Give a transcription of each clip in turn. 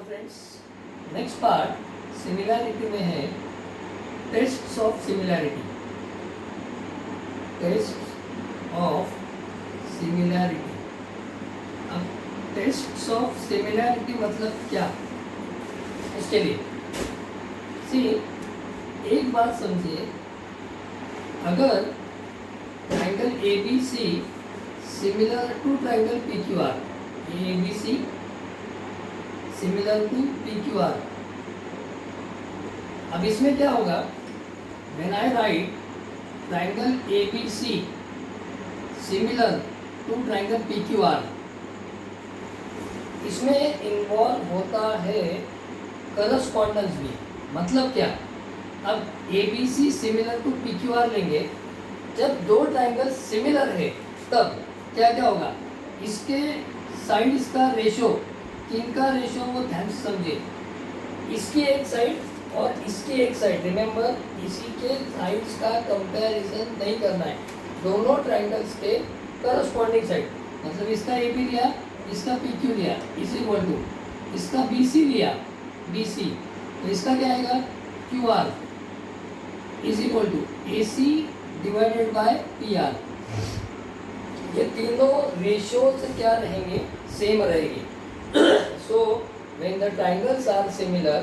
Friends, next part similarity में है tests of similarity. Test of similarity. अब tests of similarity मतलब क्या? इसके लिए सी एक बात समझिए, अगर triangle A B C similar to triangle P Q R, A B C similar to P Q R, अब इसमें क्या होगा? When I write triangle A B C similar to triangle P Q R, इसमें involve होता है correspondence भी। मतलब क्या? अब A B C similar to P Q R लेंगे, जब दो ट्राइंगल सिमिलर है तब क्या क्या होगा? इसके साइड्स का रेशो, किनका रेशो वो ध्यान से समझिए। इसकी एक साइड और इसकी एक साइड, रिमेंबर इसी के साइड्स का कंपैरिजन नहीं करना है, दोनों ट्राइंगल्स के करस्पॉन्डिंग साइड। मतलब इसका ए बी लिया, इसका पी क्यू लिया, इज इक्वल टू इसका बी सी लिया, बी सी, तो इसका क्या आएगा? Q R is equal to A C divided by P R. ये तीनों रेशियोज क्या रहेंगे? सेम रहेंगे। So when the triangles are similar,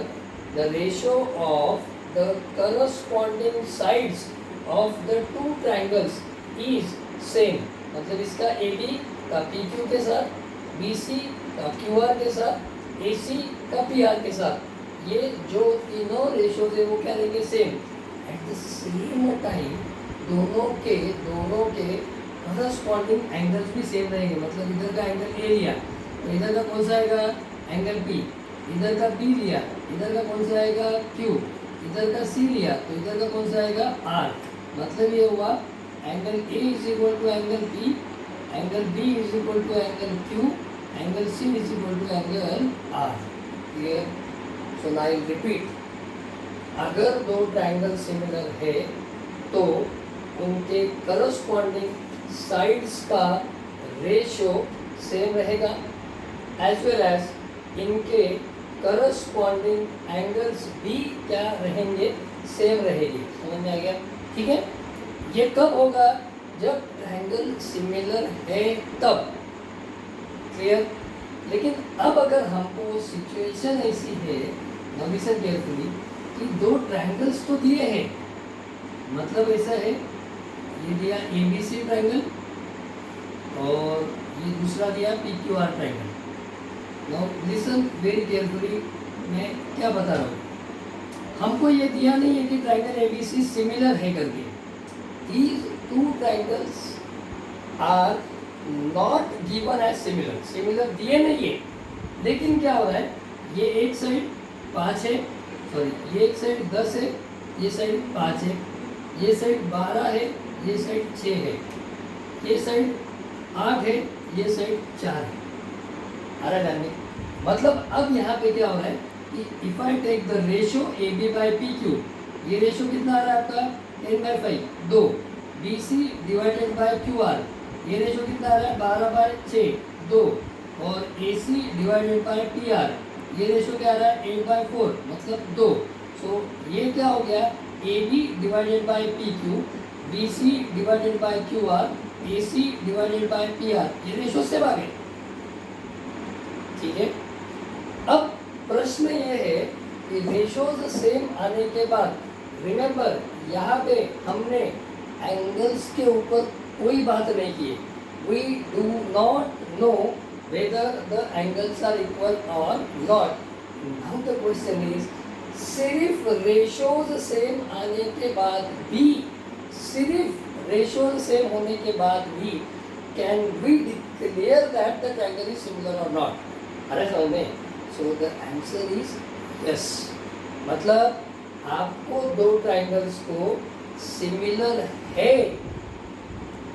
the ratio of the corresponding sides of the two triangles is same। मतलब इसका AB का PQ के साथ, BC का QR के साथ, AC का PR के साथ, ये जो तीनों रेशियोज है वो क्या रहेंगे? Same. At the same time दोनों के करस्पॉन्डिंग एंगल्स भी सेम रहेंगे। मतलब इधर का एंगल ए लिया तो इधर का कौन सा आएगा? Angle P। इधर का B लिया, इधर का कौन सा आएगा? Q। इधर का C लिया तो इधर का कौन सा आएगा? R। मतलब ये हुआ angle A is equal to angle P, angle B is equal to angle Q, angle C is equal to angle R। Clear? So now I repeat, अगर दो ट्राइंगल सिमिलर है तो उनके करस्पॉन्डिंग साइड्स का ratio same रहेगा, as well as इनके corresponding angles भी क्या रहेंगे? सेम रहेगी। समझ में आ गया? ठीक है। ये कब होगा? जब ट्राइंगल सिमिलर है तब। क्लियर? लेकिन अब अगर हमको सिचुएशन ऐसी है, लिसन केयरफुली, कि दो ट्राइंगल्स तो दिए हैं, मतलब ऐसा है, ये दिया ए बी सी ट्राइंगल और ये दूसरा दिया P Q R triangle. Now listen very carefully, मैं क्या बता रहा हूँ। हमको ये दिया नहीं है कि triangle A B C similar है करके। These two triangles are not given as similar. Similar दिए नहीं है, लेकिन क्या हो रहा है? ये एक साइड 5 है, सॉरी ये एक साइड 10 है, ये साइड 5 है, ये साइड 12 है, ये साइड 6 है, ये साइड 8 है, ये साइड 4 है। आ रहा है? मतलब अब यहाँ पे क्या हो रहा है कि if I take the ratio A B by P Q, ये रेशियो कितना आ रहा है आपका? 10/5, 2। B C divided by Q R, ये रेशियो कितना आ रहा है? 12/6, 2। और A C divided by P R, ये रेशियो क्या आ रहा है? 8/4, मतलब 2। सो ये क्या हो गया? A B divided by P Q, B C divided by Q R, A C divided by P R, ये रेशियो सेम आ गए। ठीक है। अब प्रश्न ये है कि रेशियोज सेम आने के बाद, रिमेंबर यहाँ पे हमने एंगल्स के ऊपर कोई बात नहीं की। We do not know whether the angles are equal or not. Now the question is, सिर्फ रेशियोज सेम आने के बाद भी, सिर्फ रेशियोज सेम होने के बाद भी, can we declare that the triangle is similar और नॉट? अरे समझ में? So the answer is yes. मतलब आपको दो ट्राइंगल्स को सिमिलर है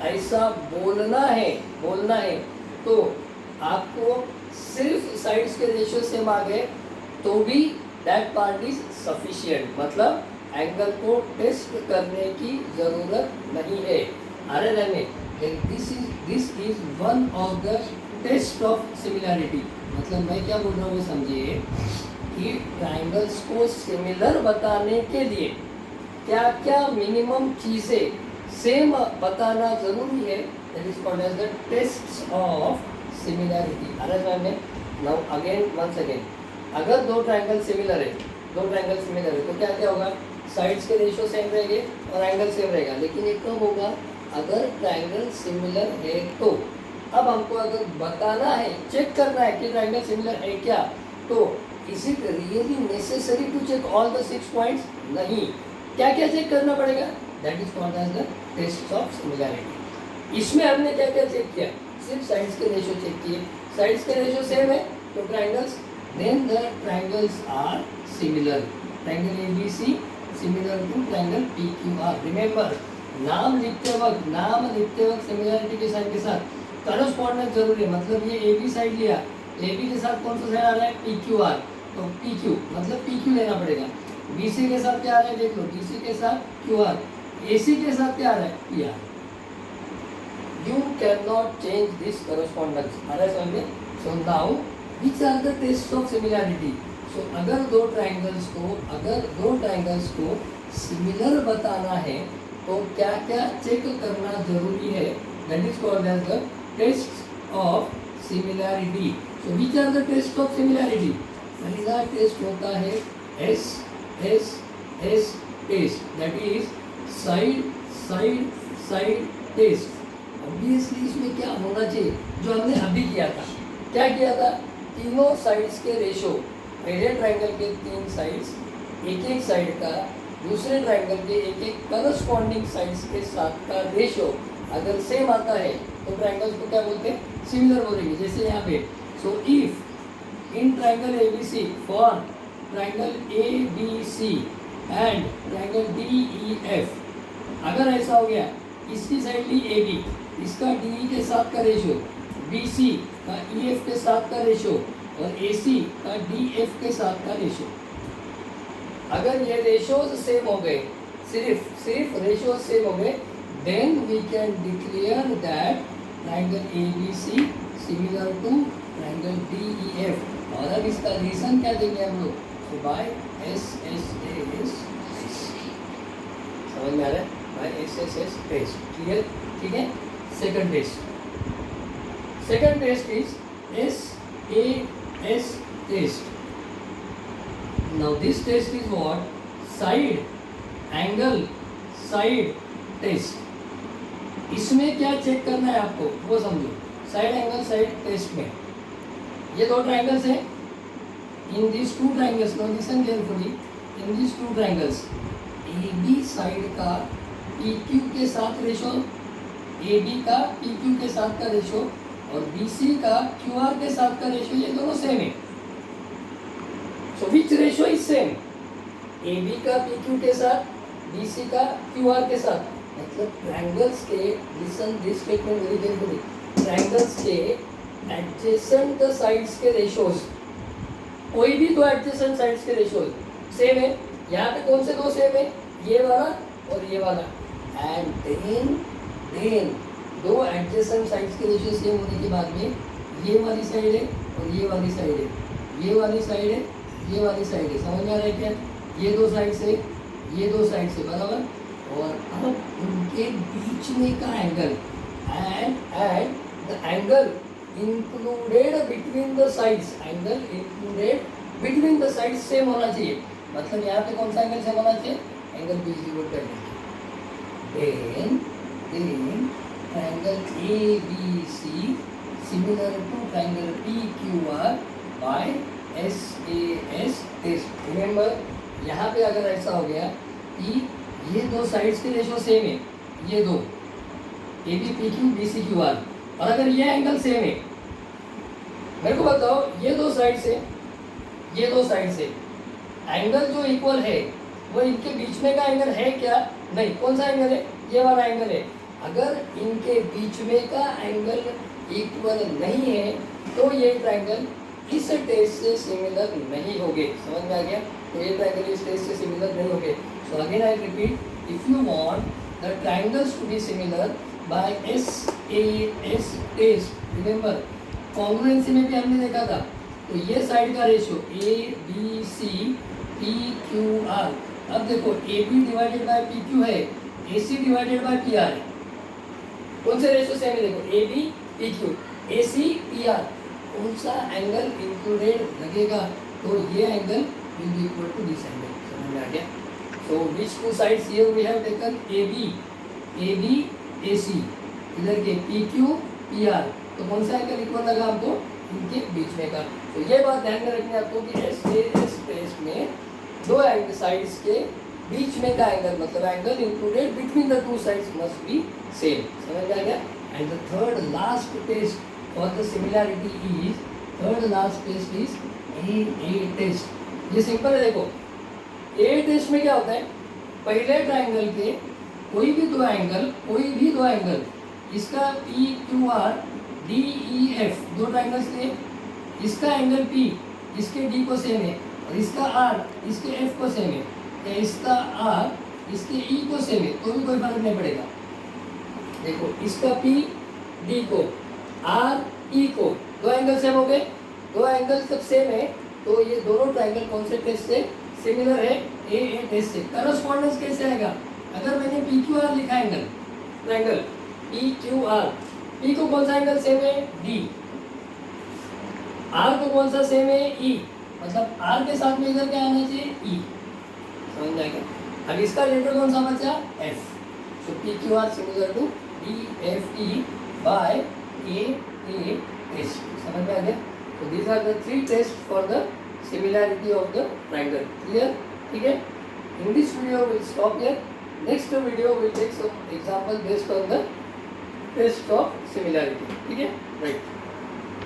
ऐसा बोलना है तो आपको सिर्फ साइड्स के रेशियो सेम आ गए तो भी दैट पार्ट इज सफिशिएंट। मतलब एंगल को टेस्ट करने की जरूरत नहीं है। अरे रहने, this is one of the test of similarity. मतलब मैं क्या बोल रहा हूँ वो समझिए। एंगल्स को सिमिलर बताने के लिए क्या क्या मिनिमम चीजें सेम बताना जरूरी है, that is called as the tests of similarity. अरे मैं नाउ अगेन वंस अगेन, अगर दो ट्रायंगल सिमिलर है, तो क्या क्या होगा, साइड्स के रेशियो सेम रहेंगे और एंगल सेम रहेगा। लेकिन ये कब होगा, अगर ट्रायंगल सिमिलर है तो। अब हमको अगर बताना है, चेक करना है कि ट्रायंगल सिमिलर है क्या, तो is it really necessary to check all the 6 points? नहीं। क्या क्या चेक करना पड़ेगा, that is called as the test of similarity. इसमें हमने क्या क्या चेक किया, सिर्फ साइड्स के रेशियो चेक किए। साइड्स के रेशियो सेम है तो triangles, then the triangles are similar. Triangle ABC similar to triangle PQR। Remember, नाम लिखते वक्त सिमिलरिटी के साइन के साथ करस्पॉन्डेंस जरूरी है। मतलब ये AB साइड लिया, AB के साथ कौन सा साइड आ रहा है, PQR, तो PQ मतलब PQ लेना पड़ेगा। BC के साथ क्या आ रहा है, देख लो, DC के साथ QR, AC के साथ क्या आ रहा है, PR। You cannot change this correspondence। समझ में? So now which are the tests of similarity? So अगर दो ट्रायंगल्स को सिमिलर बताना है तो क्या क्या चेक करना जरूरी है, that is called as the test of similarity. So which are the test of similarity? पहला टेस्ट होता है S test, that is side test. Obviously इसमें क्या होना चाहिए, जो हमने अभी किया था। क्या किया था, तीनों साइड्स के रेशो, पहले ट्रायंगल के 3 साइड्स, एक साइड का, दूसरे ट्रायंगल के एक करस्पॉन्डिंग साइड्स के साथ का रेशो अगर सेम आता है तो ट्रायंगल्स को क्या बोलते हैं, सिमिलर बोलेंगे। जैसे यहाँ पे, so if in triangle ABC for triangle ABC and triangle DEF, अगर ऐसा हो गया, इसकी साइड ली AB, इसका DE के साथ का रेशो, BC का EF के साथ का रेशो और AC का DF के साथ का रेशो, अगर ये रेशोज सेम हो गए, सिर्फ रेशोज सेम हो गए, then we can declare that triangle ABC similar to triangle DEF। और अब इसका रीजन क्या देंगे हम लोग, तो बाय SSS, समझ में आ रहा है, बाय SSS टेस्ट। क्लियर? ठीक है। Second test is SAS test। Now this test is what? Side angle side test। इसमें क्या चेक करना है आपको, वो समझो। साइड एंगल साइड टेस्ट में ये दो ट्रायंगल्स हैं, in this two triangles, no listen carefully, in this two triangles AB side का PQ के साथ रेशो, AB का PQ के साथ का रेशो और BC का QR के साथ का रेशो, ये दोनों सेम है। सो विच रेशो इज सेम, AB का PQ के साथ, BC का QR के साथ। मतलब ट्रायंगल्स के, listen this statement very carefully, triangles के एडजेसेंट साइड्स के रेशोज, कोई भी दो एडजेसेंट साइड्स के रेशोज सेम है। यहाँ पे कौन से दो सेम है, ये वाला और ये वाला, एंड देन दो एडजेसेंट साइड्स के रेशियो सेम होने के बाद में ये वाली साइड है और ये वाली साइड है, ये वाली साइड है, ये वाली साइड है। समझ में आ रहा है क्या, ये दो साइड से, ये दो साइड से, बराबर। और अब उनके बीच में का angle and the angle included between the sides, angle included between the sides same होना चाहिए। मतलब यहाँ पे कौन सा एंगल सेम होना चाहिए, एंगल BC करने। Then triangle ABC similar to triangle PQR by SAS test। Remember, यहाँ पे अगर ऐसा हो गया कि ये दो साइड्स के रेशो सेम है, ये दो AB PQ BC QR, और अगर ये एंगल सेम है, मेरे को बताओ, ये दो साइड से, ये दो साइड से एंगल जो इक्वल है वो इनके बीच में का एंगल है क्या, नहीं। कौन सा एंगल है, ये वाला एंगल है। अगर इनके बीच में का एंगल इक्वल नहीं है तो ये ट्रायंगल इस टेस्ट से सिमिलर नहीं होंगे। समझ में आ गया, तो ये ट्रायंगल इस टेस्ट से सिमिलर नहीं होंगे। So again I repeat, if you want the triangles to be similar by SAS test, remember congruency में भी हमने देखा था, तो ये साइड का ratio ABC P Q R. अब देखो A B divided by P Q है, A C divided by P R है। कौन से रेशियो सेम है? देखो A B P Q, A C P R, कौन सा एंगल इंक्लूडेड लगेगा? तो ये angle will be equal to this angle. समझ में आ गया? So which two sides here we have taken A B A C, इधर के पी क्यू पी आर, तो कौन सा एंगल इक्वल लगा हमको? इनके बीच में का। तो ये बात ध्यान में रखनी है आपको कि एस टेस्ट में दो एंगल साइड्स के बीच में का एंगल, मतलब angle included between the two sides must be same. समझ में आ गया? And the third last test for the similarity is, third last test is A test. ये सिंपल है। देखो ए टेस्ट में क्या होता है? पहले ट्राइंगल के कोई भी दो एंगल, इसका P Q R D E F, दो ट्राइंगल्स लिए, इसका एंगल पी इसके डी को सेम है और इसका आर इसके एफ को सेम है, या इसका आर इसके ई को सेम है, तो भी कोई फर्क नहीं पड़ेगा। देखो इसका पी डी को, आर ई को, दो एंगल सेम हो गए। दो एंगल जब सेम है तो ये दोनों ट्राइंगल कौन से टेस्ट से सिमिलर है? ए टेस्ट से। करस्पॉन्डेंस कैसे आएगा? अगर मैंने पी क्यू आर लिखा angle, triangle P Q are, P को कौन सा एंगल सेम है? डी। आर को कौन सा सेम है? ई। मतलब आर के साथ में इधर क्या आना चाहिए? ई। समझ जाएगा? अब इसका रिलेटेड कौन सा बचा? F. So P Q R similar to D F E by A test. समझ में आ गया? तो these are the three test for the similarity of the triangle. Clear? ठीक है? In this video we'll stop here. Next video we'll take some example based on the test of similarity. ठीक है? Right.